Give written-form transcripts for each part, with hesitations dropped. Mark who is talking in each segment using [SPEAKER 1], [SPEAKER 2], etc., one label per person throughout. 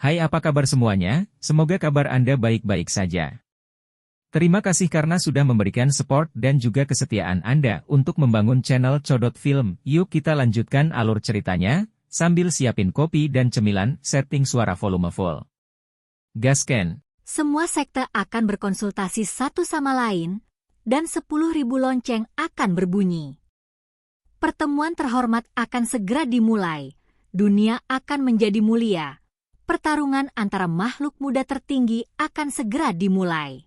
[SPEAKER 1] Hai, apa kabar semuanya? Semoga kabar Anda baik-baik saja. Terima kasih karena sudah memberikan support dan juga kesetiaan Anda untuk membangun channel Codot Film. Yuk kita lanjutkan alur ceritanya, sambil siapin kopi dan cemilan, setting suara volume full. Gasken.
[SPEAKER 2] Semua sekte akan berkonsultasi satu sama lain, dan 10.000 lonceng akan berbunyi. Pertemuan terhormat akan segera dimulai, dunia akan menjadi mulia. Pertarungan antara makhluk muda tertinggi akan segera dimulai.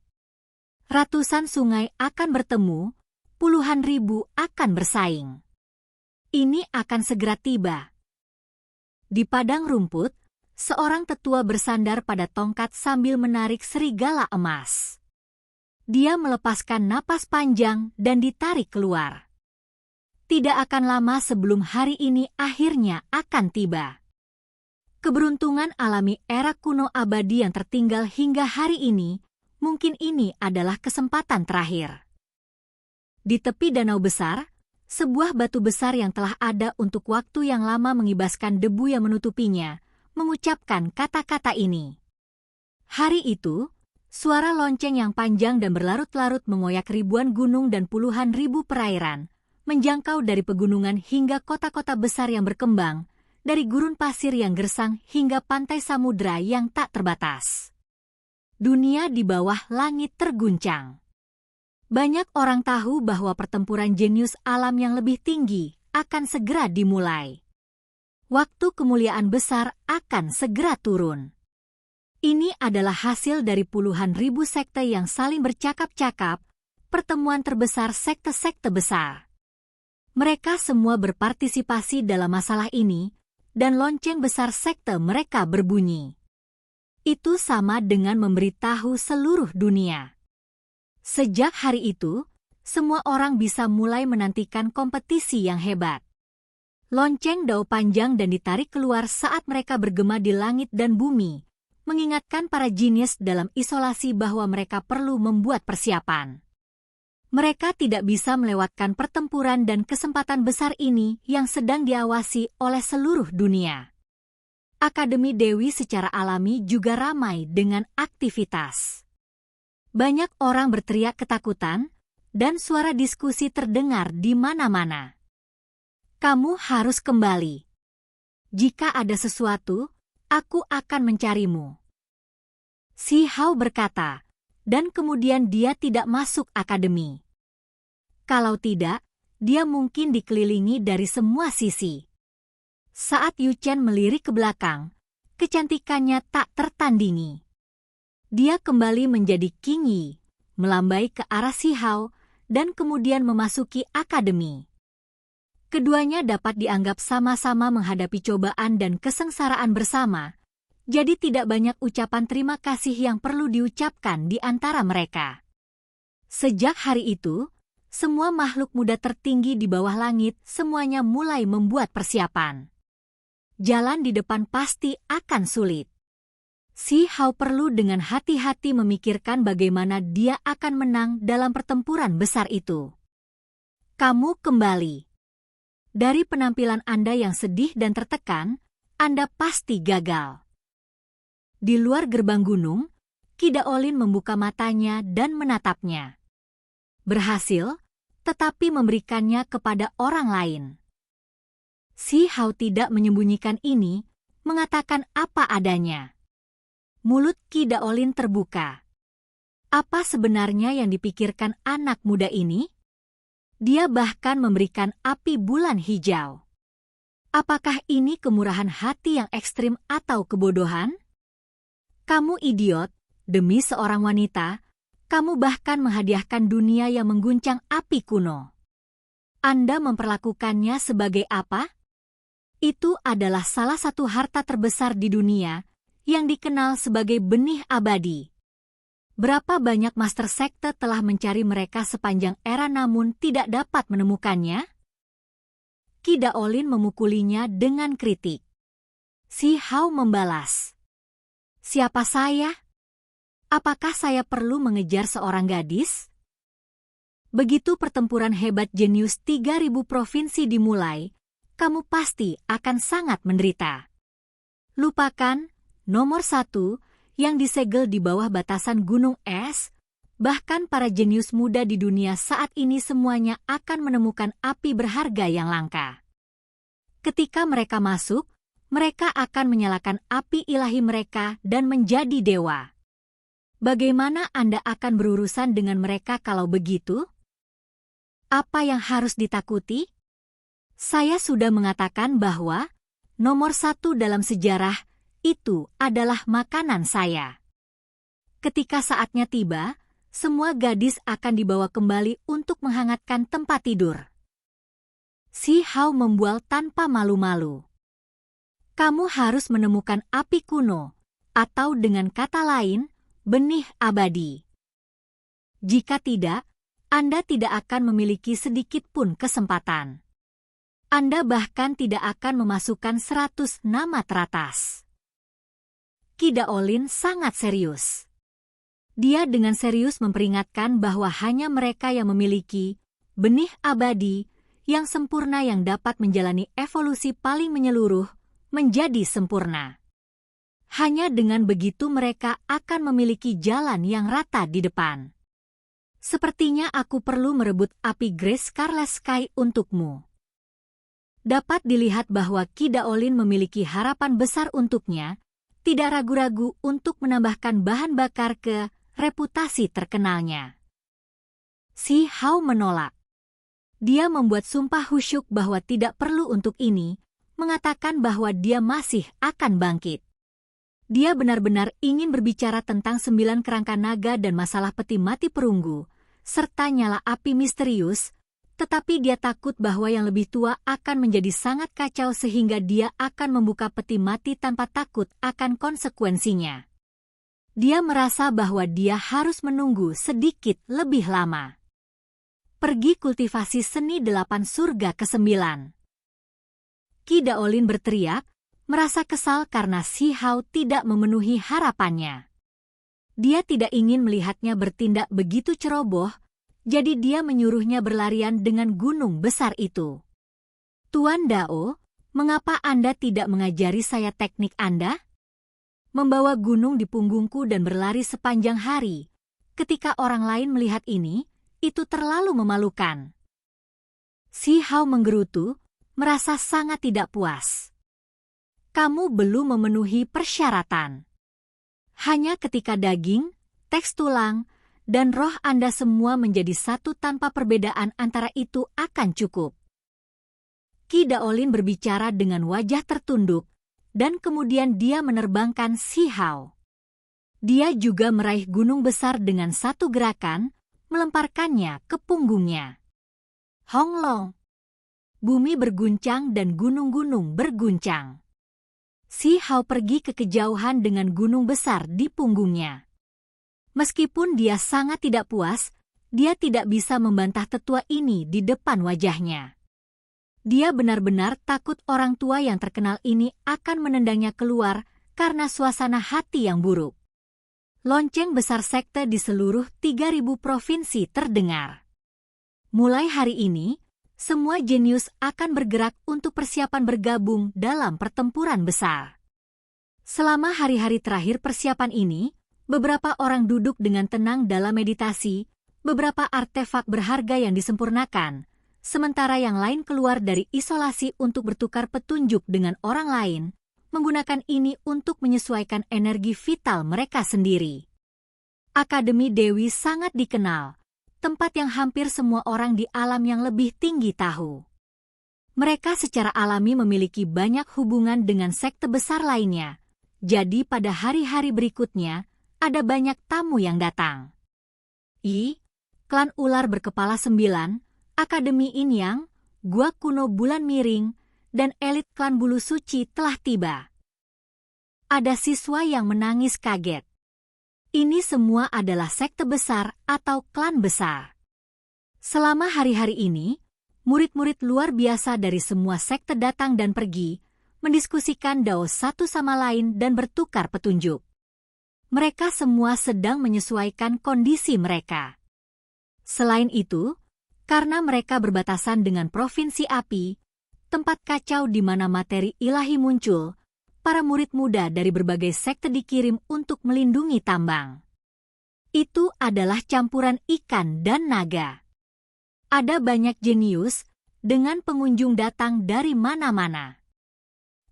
[SPEAKER 2] Ratusan sungai akan bertemu, puluhan ribu akan bersaing. Ini akan segera tiba. Di padang rumput, seorang tetua bersandar pada tongkat sambil menarik serigala emas. Dia melepaskan napas panjang dan ditarik keluar. Tidak akan lama sebelum hari ini akhirnya akan tiba. Keberuntungan alami era kuno abadi yang tertinggal hingga hari ini, mungkin ini adalah kesempatan terakhir. Di tepi danau besar, sebuah batu besar yang telah ada untuk waktu yang lama mengibaskan debu yang menutupinya, mengucapkan kata-kata ini. Hari itu, suara lonceng yang panjang dan berlarut-larut mengoyak ribuan gunung dan puluhan ribu perairan, menjangkau dari pegunungan hingga kota-kota besar yang berkembang, dari gurun pasir yang gersang hingga pantai samudra yang tak terbatas. Dunia di bawah langit terguncang. Banyak orang tahu bahwa pertempuran jenius alam yang lebih tinggi akan segera dimulai. Waktu kemuliaan besar akan segera turun. Ini adalah hasil dari puluhan ribu sekte yang saling bercakap-cakap, pertemuan terbesar sekte-sekte besar. Mereka semua berpartisipasi dalam masalah ini, dan lonceng besar sekte mereka berbunyi. Itu sama dengan memberitahu seluruh dunia. Sejak hari itu, semua orang bisa mulai menantikan kompetisi yang hebat. Lonceng dao panjang dan ditarik keluar saat mereka bergema di langit dan bumi, mengingatkan para jenius dalam isolasi bahwa mereka perlu membuat persiapan. Mereka tidak bisa melewatkan pertempuran dan kesempatan besar ini yang sedang diawasi oleh seluruh dunia. Akademi Dewi secara alami juga ramai dengan aktivitas. Banyak orang berteriak ketakutan, dan suara diskusi terdengar di mana-mana. Kamu harus kembali. Jika ada sesuatu, aku akan mencarimu. Si Hao berkata, dan kemudian dia tidak masuk akademi. Kalau tidak, dia mungkin dikelilingi dari semua sisi. Saat Yu Chen melirik ke belakang, kecantikannya tak tertandingi. Dia kembali menjadi King Yi, melambai ke arah Si Hao, dan kemudian memasuki akademi. Keduanya dapat dianggap sama-sama menghadapi cobaan dan kesengsaraan bersama, jadi tidak banyak ucapan terima kasih yang perlu diucapkan di antara mereka. Sejak hari itu, semua makhluk muda tertinggi di bawah langit semuanya mulai membuat persiapan. Jalan di depan pasti akan sulit. Si Hao perlu dengan hati-hati memikirkan bagaimana dia akan menang dalam pertempuran besar itu. Kamu kembali. Dari penampilan Anda yang sedih dan tertekan, Anda pasti gagal. Di luar gerbang gunung, Qi Daolin membuka matanya dan menatapnya. Berhasil, tetapi memberikannya kepada orang lain. Si Hao tidak menyembunyikan ini, mengatakan apa adanya. Mulut Qi Daolin terbuka. Apa sebenarnya yang dipikirkan anak muda ini? Dia bahkan memberikan api bulan hijau. Apakah ini kemurahan hati yang ekstrim atau kebodohan? Kamu idiot, demi seorang wanita, kamu bahkan menghadiahkan dunia yang mengguncang api kuno. Anda memperlakukannya sebagai apa? Itu adalah salah satu harta terbesar di dunia, yang dikenal sebagai benih abadi. Berapa banyak master sekte telah mencari mereka sepanjang era namun tidak dapat menemukannya? Qi Daolin memukulinya dengan kritik. Si Hao membalas. Siapa saya? Apakah saya perlu mengejar seorang gadis? Begitu pertempuran hebat jenius 3.000 provinsi dimulai, kamu pasti akan sangat menderita. Lupakan, nomor 1, yang disegel di bawah batasan gunung es. Bahkan para jenius muda di dunia saat ini semuanya akan menemukan api berharga yang langka. Ketika mereka masuk, mereka akan menyalakan api ilahi mereka dan menjadi dewa. Bagaimana Anda akan berurusan dengan mereka kalau begitu? Apa yang harus ditakuti? Saya sudah mengatakan bahwa nomor 1 dalam sejarah itu adalah makanan saya. Ketika saatnya tiba, semua gadis akan dibawa kembali untuk menghangatkan tempat tidur. Si Hao membual tanpa malu-malu. Kamu harus menemukan api kuno, atau dengan kata lain, benih abadi. Jika tidak, Anda tidak akan memiliki sedikit pun kesempatan. Anda bahkan tidak akan memasukkan 100 nama teratas. Qi Daolin sangat serius. Dia dengan serius memperingatkan bahwa hanya mereka yang memiliki benih abadi yang sempurna yang dapat menjalani evolusi paling menyeluruh menjadi sempurna. Hanya dengan begitu mereka akan memiliki jalan yang rata di depan. Sepertinya aku perlu merebut api Grace Scarlet Sky untukmu. Dapat dilihat bahwa Qi Daolin memiliki harapan besar untuknya, tidak ragu-ragu untuk menambahkan bahan bakar ke reputasi terkenalnya. Si Hao menolak. Dia membuat sumpah khusyuk bahwa tidak perlu untuk ini, mengatakan bahwa dia masih akan bangkit. Dia benar-benar ingin berbicara tentang 9 kerangka naga dan masalah peti mati perunggu, serta nyala api misterius, tetapi dia takut bahwa yang lebih tua akan menjadi sangat kacau sehingga dia akan membuka peti mati tanpa takut akan konsekuensinya. Dia merasa bahwa dia harus menunggu sedikit lebih lama. Pergi kultivasi seni 8 surga ke-9. Qi Daolin berteriak, merasa kesal karena Si Hao tidak memenuhi harapannya. Dia tidak ingin melihatnya bertindak begitu ceroboh, jadi dia menyuruhnya berlarian dengan gunung besar itu. Tuan Dao, mengapa Anda tidak mengajari saya teknik Anda? Membawa gunung di punggungku dan berlari sepanjang hari. Ketika orang lain melihat ini, itu terlalu memalukan. Si Hao menggerutu, merasa sangat tidak puas. Kamu belum memenuhi persyaratan. Hanya ketika daging, teks tulang, dan roh Anda semua menjadi satu tanpa perbedaan antara itu akan cukup. Qi Daolin berbicara dengan wajah tertunduk, dan kemudian dia menerbangkan Si Hao. Dia juga meraih gunung besar dengan satu gerakan, melemparkannya ke punggungnya. Hong Long. Bumi berguncang dan gunung-gunung berguncang. Si Hao pergi ke kejauhan dengan gunung besar di punggungnya. Meskipun dia sangat tidak puas, dia tidak bisa membantah tetua ini di depan wajahnya. Dia benar-benar takut orang tua yang terkenal ini akan menendangnya keluar karena suasana hati yang buruk. Lonceng besar sekte di seluruh 3.000 provinsi terdengar. Mulai hari ini, semua jenius akan bergerak untuk persiapan bergabung dalam pertempuran besar. Selama hari-hari terakhir persiapan ini, beberapa orang duduk dengan tenang dalam meditasi, beberapa artefak berharga yang disempurnakan, sementara yang lain keluar dari isolasi untuk bertukar petunjuk dengan orang lain, menggunakan ini untuk menyesuaikan energi vital mereka sendiri. Akademi Dewi sangat dikenal, tempat yang hampir semua orang di alam yang lebih tinggi tahu. Mereka secara alami memiliki banyak hubungan dengan sekte besar lainnya, jadi pada hari-hari berikutnya, ada banyak tamu yang datang. Klan ular berkepala 9, Akademi Inyang, Gua Kuno Bulan Miring, dan elit klan bulu suci telah tiba. Ada siswa yang menangis kaget. Ini semua adalah sekte besar atau klan besar. Selama hari-hari ini, murid-murid luar biasa dari semua sekte datang dan pergi, mendiskusikan dao satu sama lain dan bertukar petunjuk. Mereka semua sedang menyesuaikan kondisi mereka. Selain itu, karena mereka berbatasan dengan provinsi api, tempat kacau di mana materi ilahi muncul, para murid muda dari berbagai sekte dikirim untuk melindungi tambang. Itu adalah campuran ikan dan naga. Ada banyak jenius dengan pengunjung datang dari mana-mana.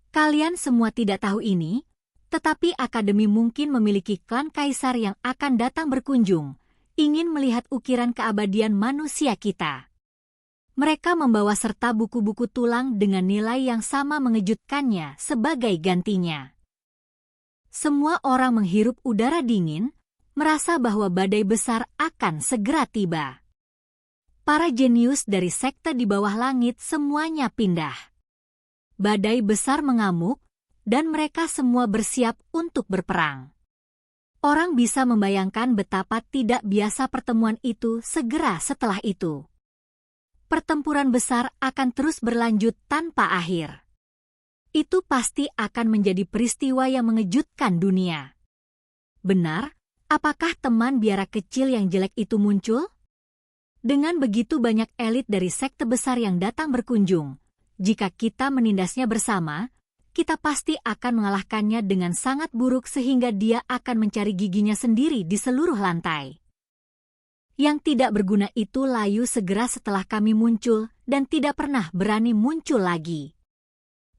[SPEAKER 2] Kalian semua tidak tahu ini, tetapi akademi mungkin memiliki klan kaisar yang akan datang berkunjung, ingin melihat ukiran keabadian manusia kita. Mereka membawa serta buku-buku tulang dengan nilai yang sama mengejutkannya sebagai gantinya. Semua orang menghirup udara dingin, merasa bahwa badai besar akan segera tiba. Para jenius dari sekte di bawah langit semuanya pindah. Badai besar mengamuk, dan mereka semua bersiap untuk berperang. Orang bisa membayangkan betapa tidak biasa pertemuan itu segera setelah itu. Pertempuran besar akan terus berlanjut tanpa akhir. Itu pasti akan menjadi peristiwa yang mengejutkan dunia. Benar, apakah teman biara kecil yang jelek itu muncul? Dengan begitu banyak elit dari sekte besar yang datang berkunjung, jika kita menindasnya bersama, kita pasti akan mengalahkannya dengan sangat buruk sehingga dia akan mencari giginya sendiri di seluruh lantai. Yang tidak berguna itu layu segera setelah kami muncul dan tidak pernah berani muncul lagi.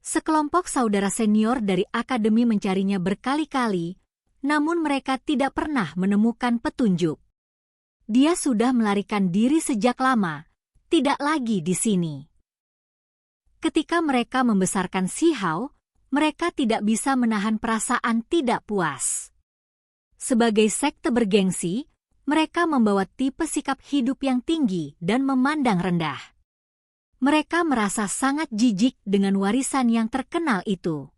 [SPEAKER 2] Sekelompok saudara senior dari akademi mencarinya berkali-kali, namun mereka tidak pernah menemukan petunjuk. Dia sudah melarikan diri sejak lama, tidak lagi di sini. Ketika mereka membesarkan Si Hao, mereka tidak bisa menahan perasaan tidak puas. Sebagai sekte bergengsi, mereka membawa tipe sikap hidup yang tinggi dan memandang rendah. Mereka merasa sangat jijik dengan warisan yang terkenal itu.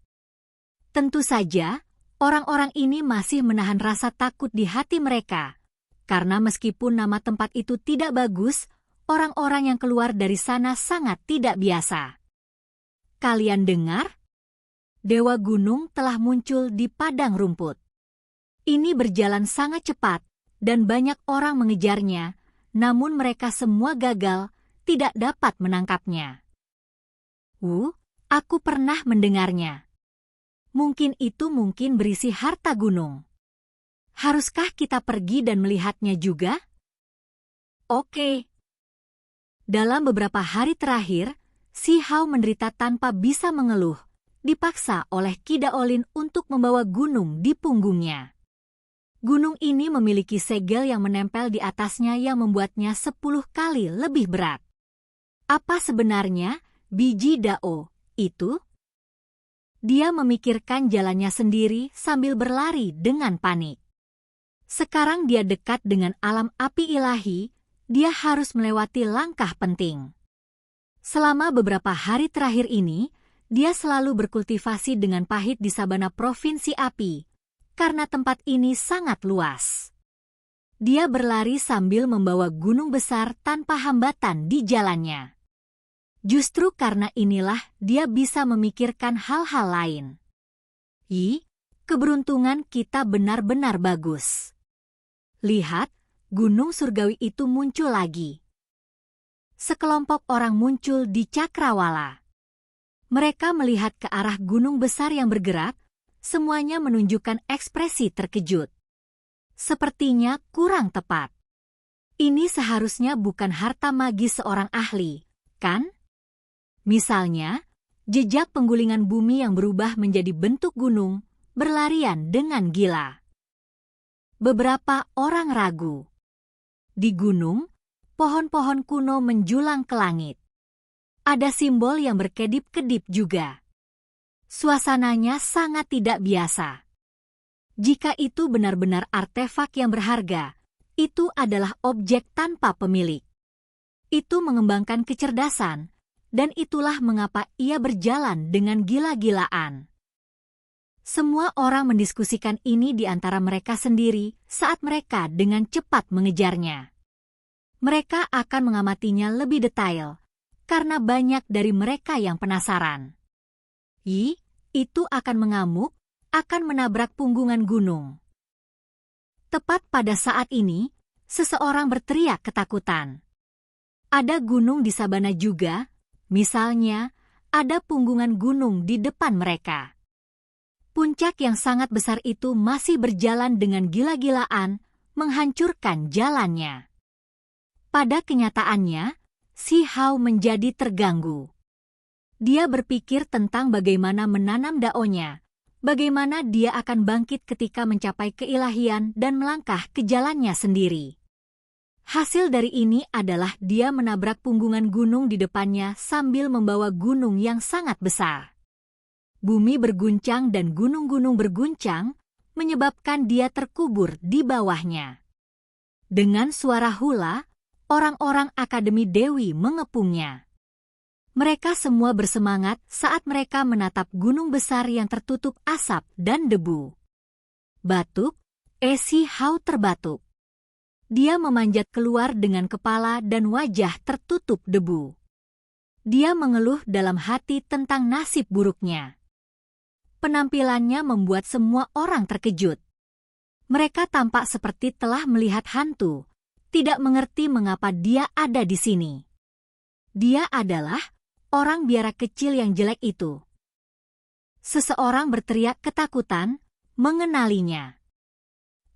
[SPEAKER 2] Tentu saja, orang-orang ini masih menahan rasa takut di hati mereka, karena meskipun nama tempat itu tidak bagus, orang-orang yang keluar dari sana sangat tidak biasa. Kalian dengar? Dewa Gunung telah muncul di padang rumput. Ini berjalan sangat cepat, dan banyak orang mengejarnya, namun mereka semua gagal, tidak dapat menangkapnya. Aku pernah mendengarnya. Mungkin itu berisi harta gunung. Haruskah kita pergi dan melihatnya juga? Oke. Dalam beberapa hari terakhir, Si Hao menderita tanpa bisa mengeluh, dipaksa oleh Ki Daolin untuk membawa gunung di punggungnya. Gunung ini memiliki segel yang menempel di atasnya yang membuatnya 10 kali lebih berat. Apa sebenarnya biji Dao itu? Dia memikirkan jalannya sendiri sambil berlari dengan panik. Sekarang dia dekat dengan alam api ilahi, dia harus melewati langkah penting. Selama beberapa hari terakhir ini, dia selalu berkultivasi dengan pahit di sabana provinsi api, karena tempat ini sangat luas. Dia berlari sambil membawa gunung besar tanpa hambatan di jalannya. Justru karena inilah dia bisa memikirkan hal-hal lain. Keberuntungan kita benar-benar bagus. Lihat, gunung surgawi itu muncul lagi. Sekelompok orang muncul di Cakrawala. Mereka melihat ke arah gunung besar yang bergerak, semuanya menunjukkan ekspresi terkejut. Sepertinya kurang tepat. Ini seharusnya bukan harta magis seorang ahli, kan? Misalnya, jejak penggulingan bumi yang berubah menjadi bentuk gunung, berlarian dengan gila. Beberapa orang ragu. Di gunung, pohon-pohon kuno menjulang ke langit. Ada simbol yang berkedip-kedip juga. Suasananya sangat tidak biasa. Jika itu benar-benar artefak yang berharga, itu adalah objek tanpa pemilik. Itu mengembangkan kecerdasan, dan itulah mengapa ia berjalan dengan gila-gilaan. Semua orang mendiskusikan ini di antara mereka sendiri saat mereka dengan cepat mengejarnya. Mereka akan mengamatinya lebih detail, karena banyak dari mereka yang penasaran. Itu akan mengamuk, akan menabrak punggungan gunung. Tepat pada saat ini, seseorang berteriak ketakutan. Ada gunung di sabana juga, misalnya, ada punggungan gunung di depan mereka. Puncak yang sangat besar itu masih berjalan dengan gila-gilaan, menghancurkan jalannya. Pada kenyataannya, Si Hao menjadi terganggu. Dia berpikir tentang bagaimana menanam daonya, bagaimana dia akan bangkit ketika mencapai keilahian dan melangkah ke jalannya sendiri. Hasil dari ini adalah dia menabrak punggungan gunung di depannya sambil membawa gunung yang sangat besar. Bumi berguncang dan gunung-gunung berguncang, menyebabkan dia terkubur di bawahnya. Dengan suara hula, orang-orang Akademi Dewi mengepungnya. Mereka semua bersemangat saat mereka menatap gunung besar yang tertutup asap dan debu. Batuk, Si Hao terbatuk. Dia memanjat keluar dengan kepala dan wajah tertutup debu. Dia mengeluh dalam hati tentang nasib buruknya. Penampilannya membuat semua orang terkejut. Mereka tampak seperti telah melihat hantu, tidak mengerti mengapa dia ada di sini. Dia adalah orang biara kecil yang jelek itu. Seseorang berteriak ketakutan, mengenalinya.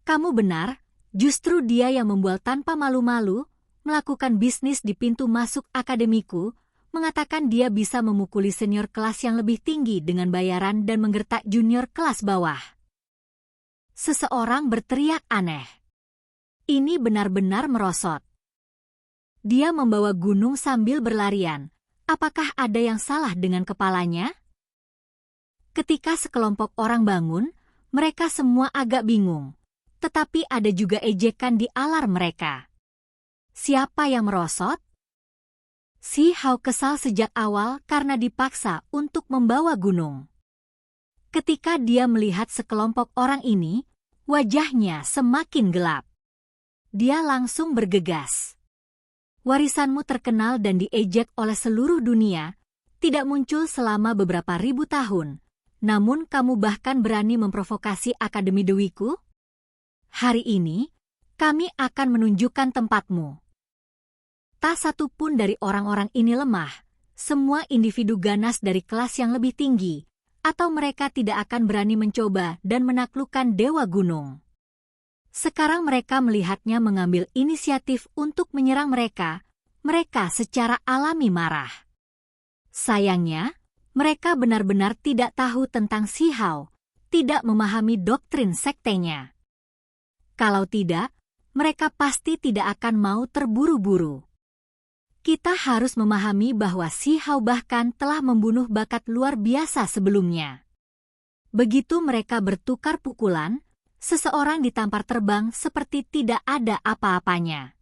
[SPEAKER 2] Kamu benar, justru dia yang membual tanpa malu-malu, melakukan bisnis di pintu masuk akademiku, mengatakan dia bisa memukuli senior kelas yang lebih tinggi dengan bayaran dan menggertak junior kelas bawah. Seseorang berteriak aneh. Ini benar-benar merosot. Dia membawa gunung sambil berlarian. Apakah ada yang salah dengan kepalanya? Ketika sekelompok orang bangun, mereka semua agak bingung. Tetapi ada juga ejekan di alarm mereka. Siapa yang merosot? Si Hao kesal sejak awal karena dipaksa untuk membawa gunung. Ketika dia melihat sekelompok orang ini, wajahnya semakin gelap. Dia langsung bergegas. Warisanmu terkenal dan diejek oleh seluruh dunia, tidak muncul selama beberapa ribu tahun, namun kamu bahkan berani memprovokasi Akademi Dewiku? Hari ini, kami akan menunjukkan tempatmu. Tak satu pun dari orang-orang ini lemah, semua individu ganas dari kelas yang lebih tinggi, atau mereka tidak akan berani mencoba dan menaklukkan Dewa Gunung. Sekarang mereka melihatnya mengambil inisiatif untuk menyerang mereka secara alami marah. Sayangnya, mereka benar-benar tidak tahu tentang Si Hao, tidak memahami doktrin sektenya. Kalau tidak, mereka pasti tidak akan mau terburu-buru. Kita harus memahami bahwa Si Hao bahkan telah membunuh bakat luar biasa sebelumnya. Begitu mereka bertukar pukulan, seseorang ditampar terbang seperti tidak ada apa-apanya.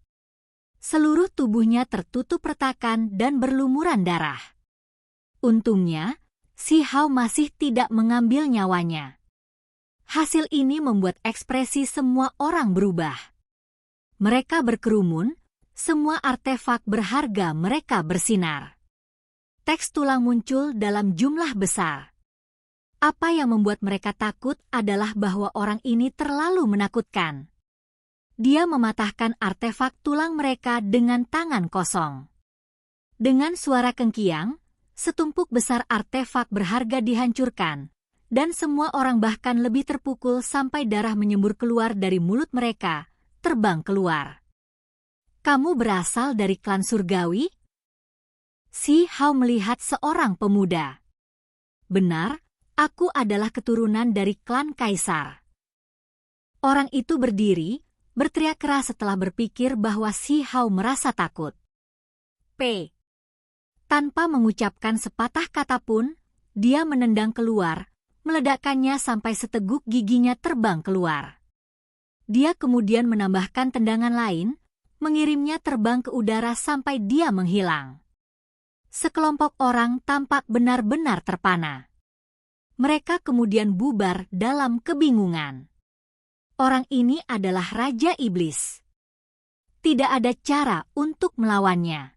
[SPEAKER 2] Seluruh tubuhnya tertutup retakan dan berlumuran darah. Untungnya, Si Hao masih tidak mengambil nyawanya. Hasil ini membuat ekspresi semua orang berubah. Mereka berkerumun, semua artefak berharga mereka bersinar. Teks tulang muncul dalam jumlah besar. Apa yang membuat mereka takut adalah bahwa orang ini terlalu menakutkan. Dia mematahkan artefak tulang mereka dengan tangan kosong. Dengan suara kengkiang, setumpuk besar artefak berharga dihancurkan, dan semua orang bahkan lebih terpukul sampai darah menyembur keluar dari mulut mereka, terbang keluar. Kamu berasal dari klan surgawi? Si Hao melihat seorang pemuda. Benar, aku adalah keturunan dari klan kaisar. Orang itu berdiri, berteriak keras setelah berpikir bahwa Si Hao merasa takut. Tanpa mengucapkan sepatah kata pun, dia menendang keluar, meledakkannya sampai seteguk giginya terbang keluar. Dia kemudian menambahkan tendangan lain, mengirimnya terbang ke udara sampai dia menghilang. Sekelompok orang tampak benar-benar terpana. Mereka kemudian bubar dalam kebingungan. Orang ini adalah Raja Iblis. Tidak ada cara untuk melawannya.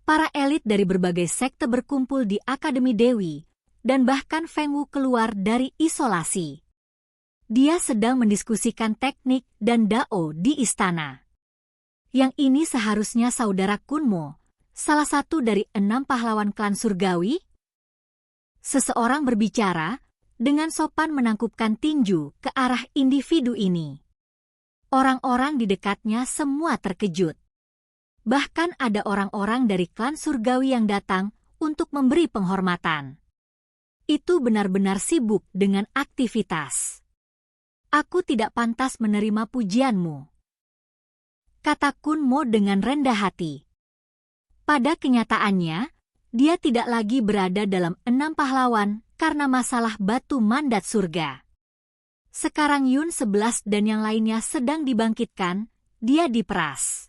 [SPEAKER 2] Para elit dari berbagai sekte berkumpul di Akademi Dewi, dan bahkan Feng Wu keluar dari isolasi. Dia sedang mendiskusikan teknik dan dao di istana. Yang ini seharusnya saudara Kunmo, salah satu dari 6 pahlawan klan surgawi? Seseorang berbicara, dengan sopan menangkupkan tinju ke arah individu ini. Orang-orang di dekatnya semua terkejut. Bahkan ada orang-orang dari klan surgawi yang datang untuk memberi penghormatan. Itu benar-benar sibuk dengan aktivitas. Aku tidak pantas menerima pujianmu, kata Kun Mo dengan rendah hati. Pada kenyataannya, dia tidak lagi berada dalam 6 pahlawan karena masalah batu mandat surga. Sekarang Yun 11 dan yang lainnya sedang dibangkitkan, dia diperas.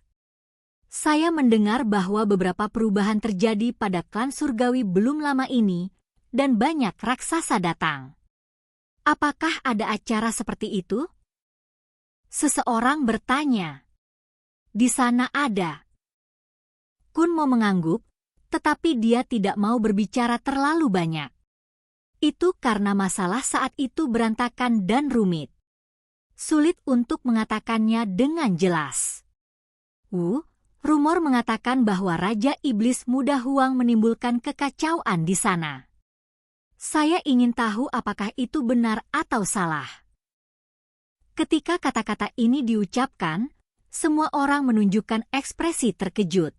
[SPEAKER 2] Saya mendengar bahwa beberapa perubahan terjadi pada klan surgawi belum lama ini, dan banyak raksasa datang. Apakah ada acara seperti itu? Seseorang bertanya. Di sana ada. Kun Mo mengangguk, tetapi dia tidak mau berbicara terlalu banyak. Itu karena masalah saat itu berantakan dan rumit. Sulit untuk mengatakannya dengan jelas. Rumor mengatakan bahwa Raja Iblis Muda Huang menimbulkan kekacauan di sana. Saya ingin tahu apakah itu benar atau salah. Ketika kata-kata ini diucapkan, semua orang menunjukkan ekspresi terkejut.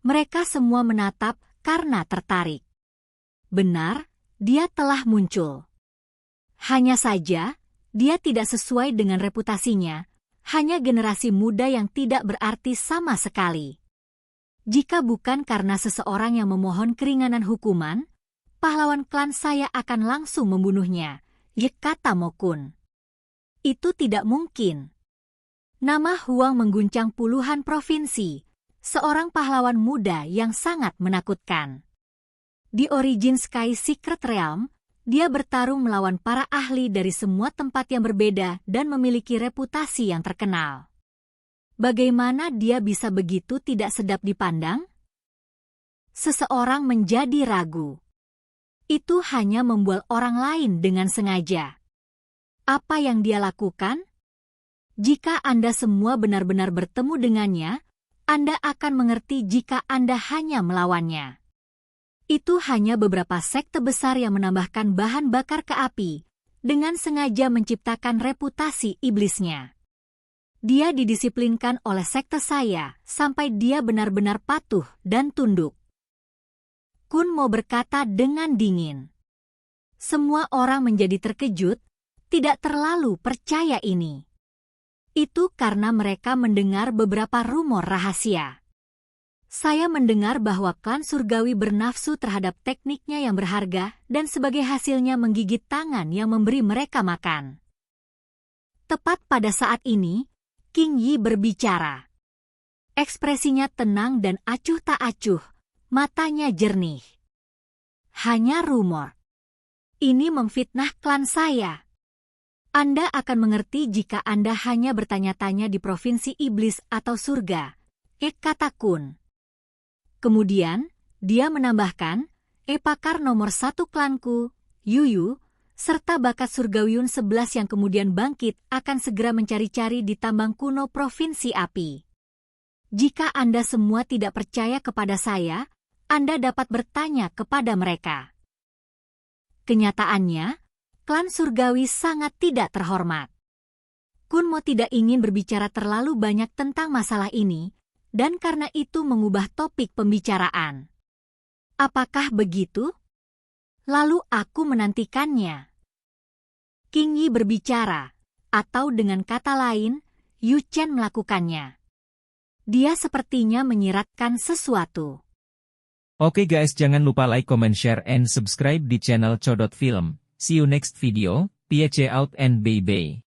[SPEAKER 2] Mereka semua menatap karena tertarik. Benar, dia telah muncul. Hanya saja, dia tidak sesuai dengan reputasinya, hanya generasi muda yang tidak berarti sama sekali. Jika bukan karena seseorang yang memohon keringanan hukuman, pahlawan klan saya akan langsung membunuhnya, kata Mo Kun. Itu tidak mungkin. Nama Huang mengguncang puluhan provinsi, seorang pahlawan muda yang sangat menakutkan. Di Origin Sky Secret Realm, dia bertarung melawan para ahli dari semua tempat yang berbeda dan memiliki reputasi yang terkenal. Bagaimana dia bisa begitu tidak sedap dipandang? Seseorang menjadi ragu. Itu hanya membual orang lain dengan sengaja. Apa yang dia lakukan? Jika Anda semua benar-benar bertemu dengannya, Anda akan mengerti jika Anda hanya melawannya. Itu hanya beberapa sekte besar yang menambahkan bahan bakar ke api, dengan sengaja menciptakan reputasi iblisnya. Dia didisiplinkan oleh sekte saya, sampai dia benar-benar patuh dan tunduk. Kun Mo berkata dengan dingin. Semua orang menjadi terkejut, tidak terlalu percaya ini. Itu karena mereka mendengar beberapa rumor rahasia. Saya mendengar bahwa klan surgawi bernafsu terhadap tekniknya yang berharga dan sebagai hasilnya menggigit tangan yang memberi mereka makan. Tepat pada saat ini, King Yi berbicara. Ekspresinya tenang dan acuh tak acuh, matanya jernih. Hanya rumor. Ini memfitnah klan saya. Anda akan mengerti jika Anda hanya bertanya-tanya di provinsi iblis atau surga, kata Kun. Kemudian, dia menambahkan, pakar nomor 1 klanku, Yuyu, serta bakat surgawiun 11 yang kemudian bangkit akan segera mencari-cari di tambang kuno provinsi api. Jika Anda semua tidak percaya kepada saya, Anda dapat bertanya kepada mereka. Kenyataannya, klan surgawi sangat tidak terhormat. Kun Mo tidak ingin berbicara terlalu banyak tentang masalah ini, dan karena itu mengubah topik pembicaraan. Apakah begitu? Lalu aku menantikannya. King Yi berbicara, atau dengan kata lain, Yu Chen melakukannya. Dia sepertinya menyiratkan sesuatu.
[SPEAKER 1] Oke guys, jangan lupa like, comment, share, and subscribe di channel Codot Film. See you next video, peace out and bye-bye.